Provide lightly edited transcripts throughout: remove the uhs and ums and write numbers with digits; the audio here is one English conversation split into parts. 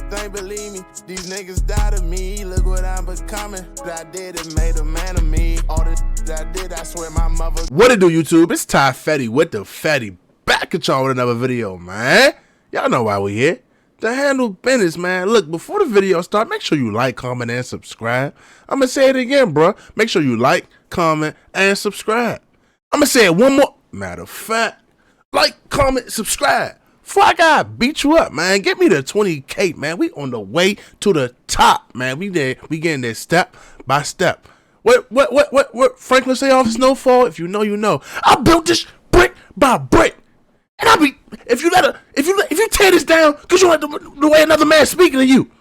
thing, believe me. These niggas died of me. Look what I'm becoming. What I did, it made a man of me. All the that I did, I swear my mother. What it do, YouTube? It's Ty Fetty with the Fetty. Back at y'all with another video, man. Y'all know why we here. To handle business, man. Look, before the video start, make sure you like, comment, and subscribe. I'm going to say it again, bro. Make sure you like, comment, and subscribe. I'm going to say it one more. Matter of fact, like, comment, subscribe. Before I gotta beat you up, man. Get me to 20K, man. We on the way to the top, man. We there. We getting there step by step. What Franklin say off Snowfall? If you know, you know. I built this brick by brick. And I be, if you tear this down, cause you like the way another man speaking to you.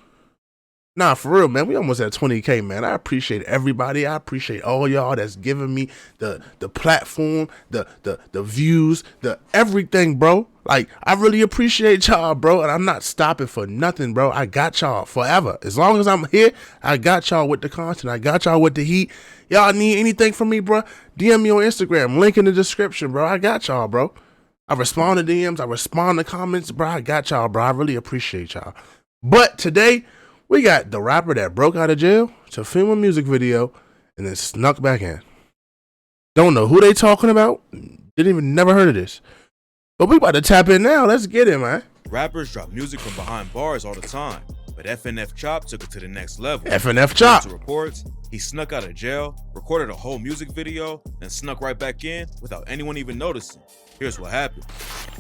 Nah, for real, man. We almost at 20K, man. I appreciate everybody. I appreciate all y'all that's giving me the platform, the views, the everything, bro. Like, I really appreciate y'all, bro. And I'm not stopping for nothing, bro. I got y'all forever. As long as I'm here, I got y'all with the content. I got y'all with the heat. Y'all need anything from me, bro? DM me on Instagram. Link in the description, bro. I got y'all, bro. I respond to DMs. I respond to comments, bro. I got y'all, bro. I really appreciate y'all. But today, we got the rapper that broke out of jail to film a music video and then snuck back in. Don't know who they talking about. Didn't even never heard of this. But we about to tap in now. Let's get it, man. Rappers drop music from behind bars all the time, but FNF Chop took it to the next level. FNF Chop. To reports, he snuck out of jail, recorded a whole music video, then snuck right back in without anyone even noticing. Here's what happened.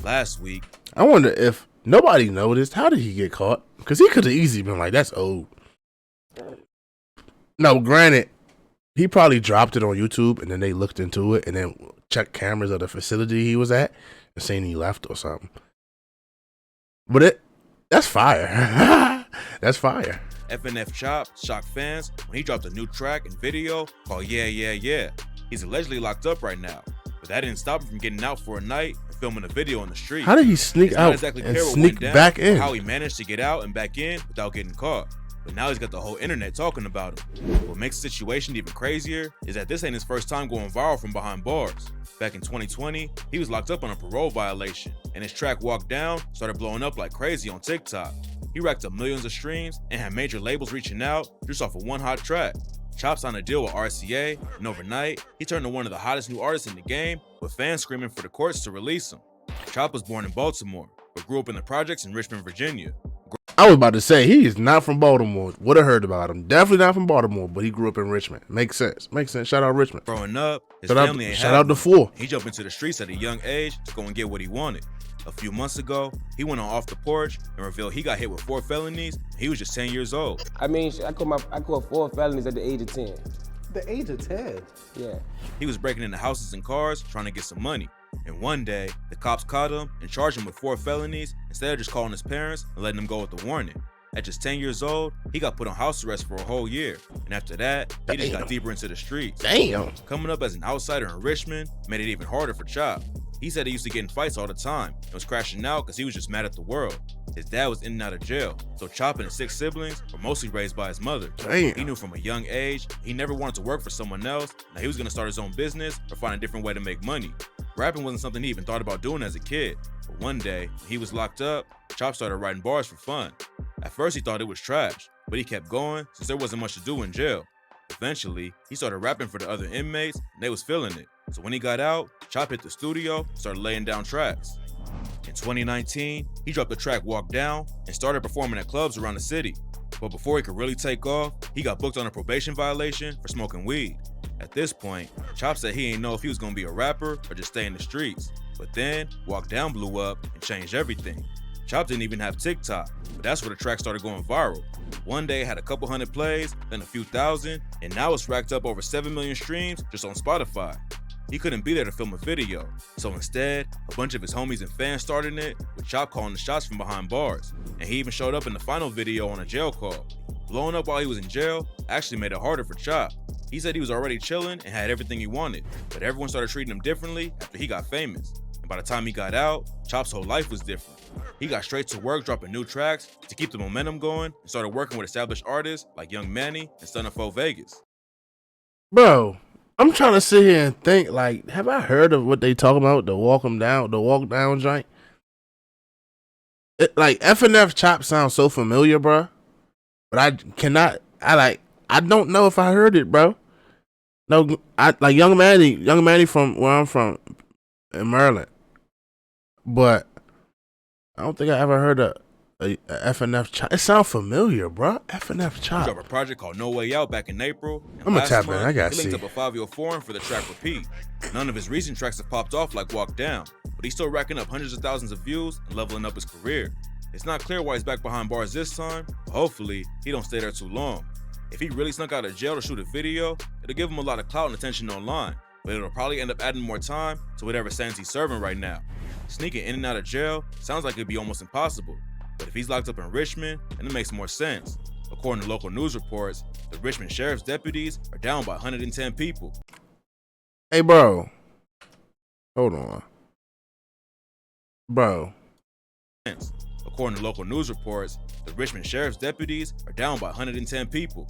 Last week, I wonder if nobody noticed. How did he get caught? Because he could have easily been like, that's old. No, granted, he probably dropped it on YouTube and then they looked into it and then checked cameras of the facility he was at and seen he left or something. But that's fire. That's fire. FNF Chop shocked fans when he dropped a new track and video called Yeah, Yeah, Yeah. He's allegedly locked up right now, but that didn't stop him from getting out for a night and filming a video on the street. How did he sneak out and sneak back in? How he managed to get out and back in without getting caught. But now he's got the whole internet talking about him. What makes the situation even crazier is that this ain't his first time going viral from behind bars. Back in 2020, he was locked up on a parole violation, and his track Walk Down started blowing up like crazy on TikTok. He racked up millions of streams and had major labels reaching out just off of one hot track. Chop signed a deal with RCA, and overnight, he turned to one of the hottest new artists in the game, with fans screaming for the courts to release him. Chop was born in Baltimore, but grew up in the projects in Richmond, Virginia. I was about to say, he is not from Baltimore. Would have heard about him. Definitely not from Baltimore, but he grew up in Richmond. Makes sense. Makes sense. Shout out Richmond. Growing up, his family ain't shout out to Four. He jumped into the streets at a young age to go and get what he wanted. A few months ago, he went on Off the Porch and revealed he got hit with 4 felonies. He was just 10 years old. I mean, I caught 4 felonies at the age of 10. The age of 10? Yeah. He was breaking into houses and cars trying to get some money. And one day, the cops caught him and charged him with 4 felonies instead of just calling his parents and letting him go with the warning. At just 10 years old, he got put on house arrest for a whole year. And after that, he just got deeper into the streets. Damn. Coming up as an outsider in Richmond made it even harder for Chop. He said he used to get in fights all the time and was crashing out because he was just mad at the world. His dad was in and out of jail, so Chop and his 6 siblings were mostly raised by his mother. Damn. He knew from a young age he never wanted to work for someone else. Now he was going to start his own business or find a different way to make money. Rapping wasn't something he even thought about doing as a kid. But one day, when he was locked up, Chop started writing bars for fun. At first he thought it was trash, but he kept going since there wasn't much to do in jail. Eventually, he started rapping for the other inmates and they was feeling it. So when he got out, Chop hit the studio and started laying down tracks. In 2019, he dropped the track Walk Down and started performing at clubs around the city. But before he could really take off, he got booked on a probation violation for smoking weed. At this point, Chop said he didn't know if he was gonna be a rapper or just stay in the streets. But then, Walk Down blew up and changed everything. Chop didn't even have TikTok, but that's where the track started going viral. One day it had a couple hundred plays, then a few thousand, and now it's racked up over 7 million streams just on Spotify. He couldn't be there to film a video, so instead, a bunch of his homies and fans started it, with Chop calling the shots from behind bars. And he even showed up in the final video on a jail call. Blowing up while he was in jail actually made it harder for Chop. He said he was already chilling and had everything he wanted, but everyone started treating him differently after he got famous. And by the time he got out, Chop's whole life was different. He got straight to work dropping new tracks to keep the momentum going and started working with established artists like Young Manny and Stunna 4 Vegas. Bro, I'm trying to sit here and think, like, have I heard of what they talking about? The walk down joint? Like FNF Chop sounds so familiar, bro. But I cannot. I don't know if I heard it, bro. No, I like Young Manny from where I'm from in Maryland. But I don't think I ever heard a FNF Chop. It sounds familiar, bro. FNF He Chop. dropped a project called No Way Out back in April. And I'ma last tap in. month, I gotta he linked see. up a 5-year forum for the track Repeat. None of his recent tracks have popped off like Walk Down, but he's still racking up hundreds of thousands of views and leveling up his career. It's not clear why he's back behind bars this time, but hopefully he don't stay there too long. If he really snuck out of jail to shoot a video, it'll give him a lot of clout and attention online, but it'll probably end up adding more time to whatever sentence he's serving right now. Sneaking in and out of jail sounds like it'd be almost impossible, but if he's locked up in Richmond, then it makes more sense. According to local news reports, the Richmond Sheriff's deputies are down by 110 people. Hey, bro. Hold on, bro. According to local news reports, the Richmond Sheriff's deputies are down by 110 people.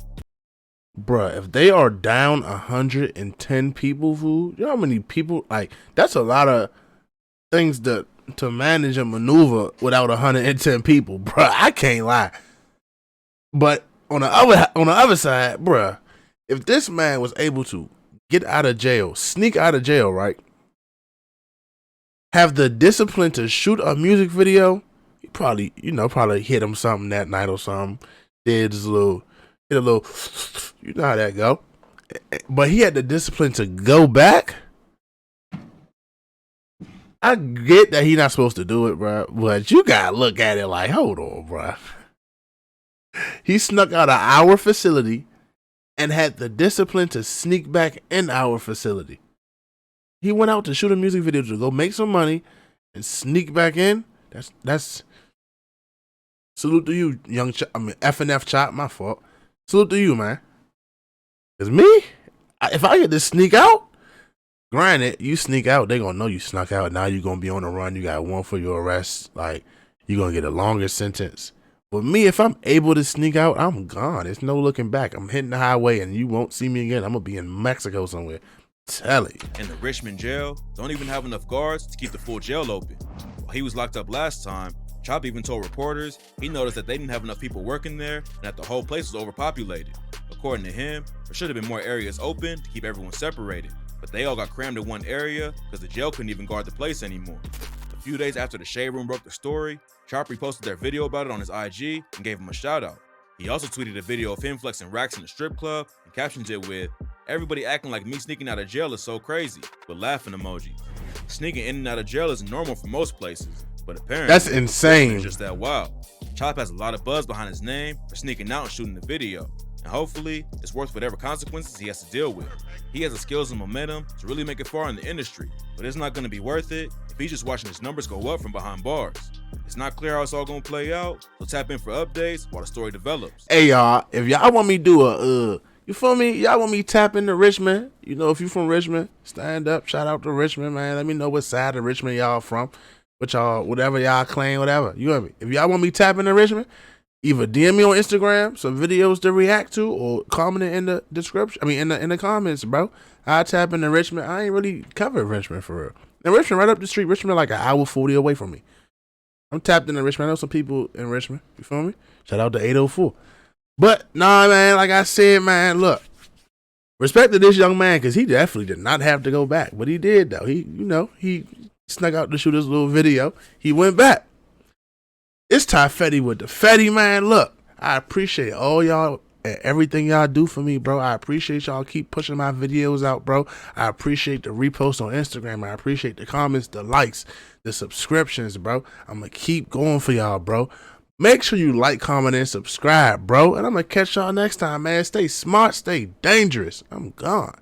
Bruh, if they are down 110 people, fool, you know how many people? Like, that's a lot of things to manage and maneuver without 110 people, bruh. I can't lie. But on the other side, bruh, if this man was able to get out of jail, sneak out of jail, right? Have the discipline to shoot a music video, he probably hit him something that night or something. Did hit a little, you know how that go. But he had the discipline to go back. I get that he not supposed to do it, bro, but you gotta look at it like, hold on, bro. He snuck out of our facility and had the discipline to sneak back in our facility. He went out to shoot a music video to go make some money and sneak back in. That's salute to you, FNF Chop. My fault. Salute to you, man. Cause me, if I get to sneak out, granted, you sneak out, they gonna know you snuck out. Now you gonna be on the run. You got one for your arrest. Like, you gonna get a longer sentence. But me, if I'm able to sneak out, I'm gone. There's no looking back. I'm hitting the highway and you won't see me again. I'm gonna be in Mexico somewhere. Tell you. And the Richmond jail don't even have enough guards to keep the full jail open. While he was locked up last time, Chop even told reporters he noticed that they didn't have enough people working there and that the whole place was overpopulated. According to him, there should have been more areas open to keep everyone separated, but they all got crammed in one area because the jail couldn't even guard the place anymore. A few days after the Shade Room broke the story, Chop reposted their video about it on his IG and gave him a shout out. He also tweeted a video of him flexing racks in the strip club and captioned it with, "Everybody acting like me sneaking out of jail is so crazy," with laughing emojis. Sneaking in and out of jail is normal for most places, but apparently That's insane. it's just that wild. Chop has a lot of buzz behind his name for sneaking out and shooting the video, and hopefully it's worth whatever consequences he has to deal with. He has the skills and momentum to really make it far in the industry, but it's not going to be worth it if he's just watching his numbers go up from behind bars. It's not clear how it's all going to play out, so tap in for updates while the story develops. Hey, y'all, if y'all want me to do you feel me? Y'all want me to tap into Richmond? You know, if you from Richmond, stand up. Shout out to Richmond, man. Let me know what side of Richmond y'all from. Whatever y'all claim, whatever. You hear me? If y'all want me to tap into Richmond, either DM me on Instagram, some videos to react to, or comment it in the description. In the comments, bro. I tap into Richmond. I ain't really covered Richmond for real. And Richmond, right up the street. Richmond, like an hour 40 away from me. I'm tapped into Richmond. I know some people in Richmond. You feel me? Shout out to 804. But, nah, man, like I said, man, look. Respect to this young man, because he definitely did not have to go back. But he did, though. He snuck out to shoot his little video. He went back. It's Ty Fetty with the Fetty, man. Look, I appreciate all y'all and everything y'all do for me, bro. I appreciate y'all keep pushing my videos out, bro. I appreciate the reposts on Instagram. I appreciate the comments, the likes, the subscriptions, bro. I'm going to keep going for y'all, bro. Make sure you like, comment, and subscribe, bro. And I'm going to catch y'all next time, man. Stay smart, stay dangerous. I'm gone.